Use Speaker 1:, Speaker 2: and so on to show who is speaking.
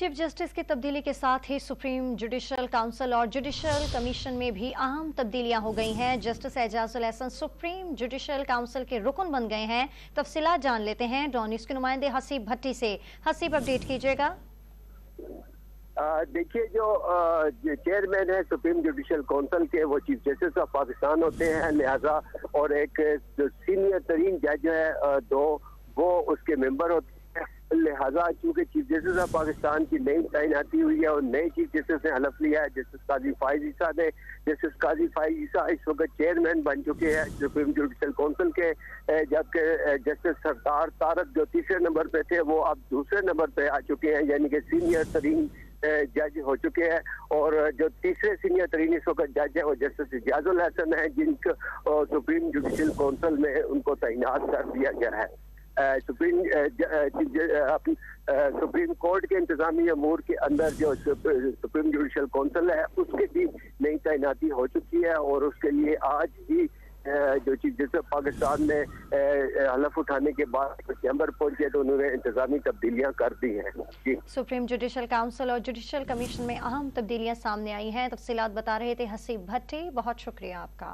Speaker 1: Chief justice की तब्दीली के साथ ही सुप्रीम जुडिशल काउंसिल और जुडिशल कमीशन में भी अहम तब्दीलियां हो गई हैं। Justice Ijazul Ahsan supreme judicial council के रुकन बन गए हैं। तफसीलात जान लेते हैं डॉन न्यूज़ के नुमाइंदे हसीब भट्टी से। हसीब, अपडेट कीजिएगा।
Speaker 2: देखिए, जो चेयरमैन है सुप्रीम जुडिशल काउंसिल के, वो चीफ जस्टिस ऑफ पाकिस्तान होते हैं, लिहाजा और एक जो सीनियर तरीन जज है दो, वो उसके मेंबर होते हैं। लिहाजा चूंकि चीफ जस्टिस ऑफ पाकिस्तान की नई तैनाती हुई है और नए चीफ जस्टिस ने हलफ लिया है, जस्टिस काजी फाइज ईसा ने। जस्टिस काजी फाइज ईसा इस वक्त चेयरमैन बन चुके हैं सुप्रीम जुडिशल काउंसिल के, जबकि जस्टिस सरदार तारक जो तीसरे नंबर पे थे, वो अब दूसरे नंबर पे आ चुके हैं, यानी कि सीनियर तरीन जज हो चुके हैं। और जो तीसरे सीनियर तरीन इस वक्त जज है वो जस्टिस एजाजुल एहसन है, जिनको सुप्रीम जुडिशल काउंसिल में उनको तैनात कर दिया गया है। सुप्रीम कोर्ट के इंतजामी अमूर के अंदर जो सुप्रीम जुडिशल काउंसिल है, उसके भी नई तैनाती हो चुकी है और उसके लिए आज ही जो चीफ जस्टिस पाकिस्तान ने हलफ उठाने के बाद चैम्बर पहुंचे तो उन्होंने इंतजामी तब्दीलियां कर दी हैं।
Speaker 1: सुप्रीम जुडिशल काउंसिल और जुडिशल कमीशन में अहम तब्दीलियां सामने आई हैं। तफसीलात बता रहे थे हसीब भट्टी। बहुत शुक्रिया आपका।